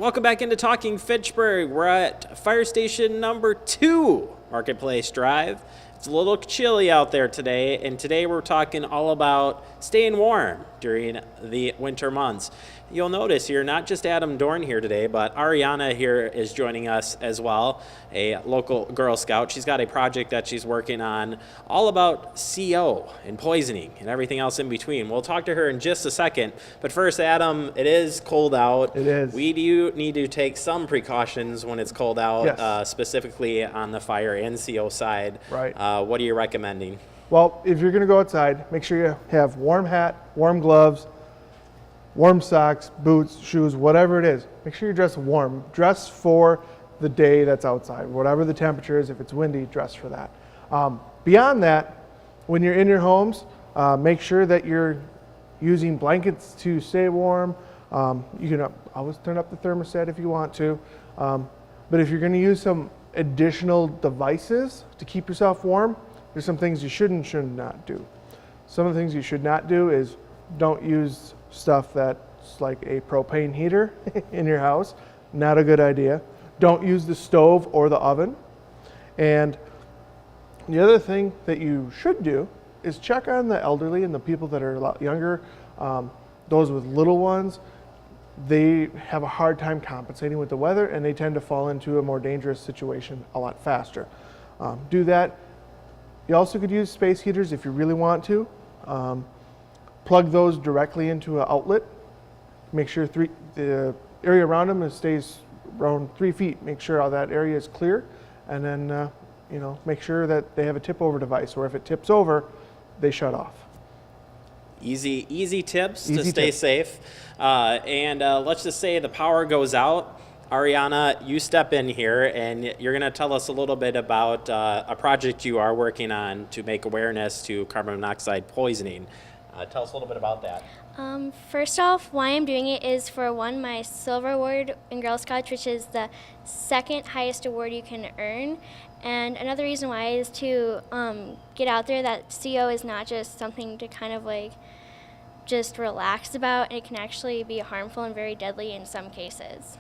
Welcome back into Talking Fitchburg. We're at fire station number 2, Marketplace Drive. It's a little chilly out there today, and today we're talking all about staying warm during the winter months. You'll notice here, not just Adam Dorn here today, but Ariana here is joining us as well, a local Girl Scout. She's got a project that she's working on all about CO and poisoning and everything else in between. We'll talk to her in just a second, but first, Adam, it is cold out. It is. We do need to take some precautions when it's cold out, Yes. specifically on the fire and CO side. Right. What are you recommending? Well, if you're going to go outside, make sure you have warm hat, warm gloves, warm socks, boots, shoes, whatever it is. Make sure you dress warm. Dress for the day that's outside. Whatever the temperature is, if it's windy, dress for that. Beyond that, when you're in your homes, make sure that you're using blankets to stay warm. You can always turn up the thermostat if you want to. But if you're going to use some additional devices to keep yourself warm, there's some things you should not do. Some of the things you should not do is don't use stuff that's like a propane heater in your house. Not a good idea. Don't use the stove or the oven. And the other thing that you should do is check on the elderly and the people that are a lot younger. Those with little ones, they have a hard time compensating with the weather, and they tend to fall into a more dangerous situation a lot faster. Do that. You also could use space heaters if you really want to. Plug those directly into an outlet. Make sure the area around them stays around 3 feet. Make sure all that area is clear, and then make sure that they have a tip-over device, or if it tips over, they shut off. Easy tips to stay safe. And let's just say the power goes out. Ariana, you step in here, and you're going to tell us a little bit about a project you are working on to make awareness to carbon monoxide poisoning. Tell us a little bit about that. First off, why I'm doing it is for my Silver Award in Girl Scouts, which is the second highest award you can earn. And another reason why is to get out there that CO is not just something to kind of just relax about, and it can actually be harmful and very deadly in some cases.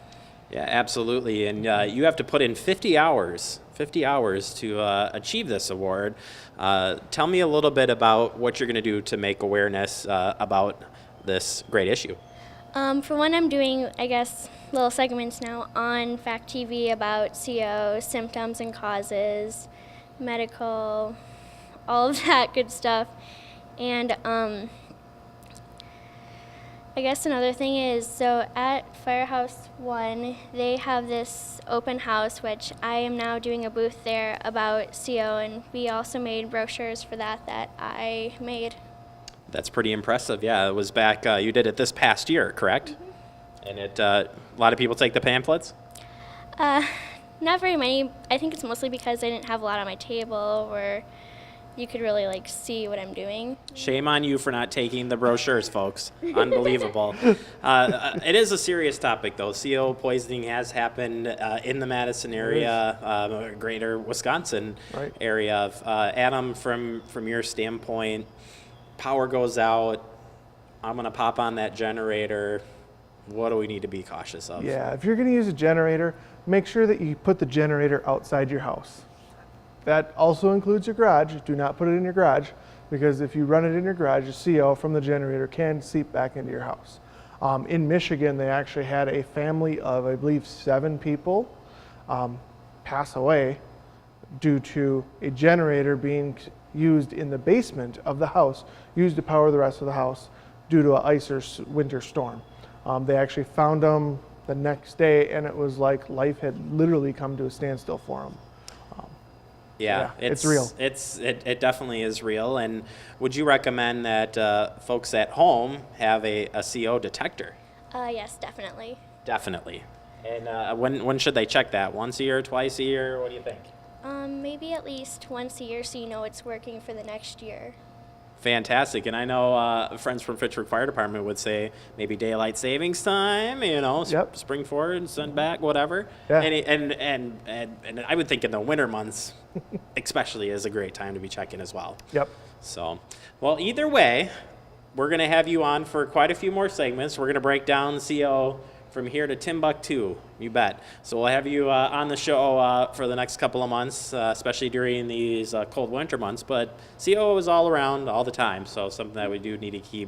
Yeah, absolutely. And you have to put in 50 hours to achieve this award. Tell me a little bit about what you're going to do to make awareness about this great issue. For one, I'm doing, little segments now on FACTv about CO, symptoms and causes, medical, all of that good stuff. And another thing is, so at Firehouse 1, they have this open house, which I am now doing a booth there about CO, and we also made brochures for that I made. That's pretty impressive. Yeah, it was back, you did it this past year, correct? Mm-hmm. And a lot of people take the pamphlets? Not very many. I think it's mostly because I didn't have a lot on my table where you could really see what I'm doing. Shame on you for not taking the brochures, folks. Unbelievable. It is a serious topic, though. CO poisoning has happened in the Madison area, greater Wisconsin area. Adam, from your standpoint, power goes out. I'm going to pop on that generator. What do we need to be cautious of? Yeah, if you're going to use a generator, make sure that you put the generator outside your house. That also includes your garage. Do not put it in your garage, because if you run it in your garage, the CO from the generator can seep back into your house. In Michigan, they actually had a family of, I believe, 7 people pass away due to a generator being used in the basement of the house, used to power the rest of the house due to an ice or winter storm. They actually found them the next day, and it was like life had literally come to a standstill for them. Yeah, it's real. It definitely is real. And would you recommend that folks at home have a CO detector? Yes, definitely. Definitely. And when should they check that? Once a year, twice a year? What do you think? Maybe at least once a year, so you know it's working for the next year. Fantastic. And I know friends from Fitchburg Fire Department would say maybe daylight savings time, spring forward, sun back, whatever. Yeah. And I would think in the winter months especially is a great time to be checking as well. Yep. So, well, either way, we're going to have you on for quite a few more segments. We're going to break down CO from here to Timbuktu, you bet. So we'll have you on the show for the next couple of months, especially during these cold winter months. But COO is all around all the time, so something that we do need to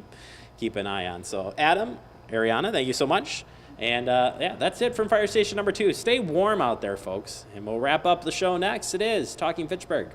keep an eye on. So Adam, Ariana, thank you so much. And yeah, that's it from Fire Station number 2. Stay warm out there, folks. And we'll wrap up the show next. It is Talking Fitchburg.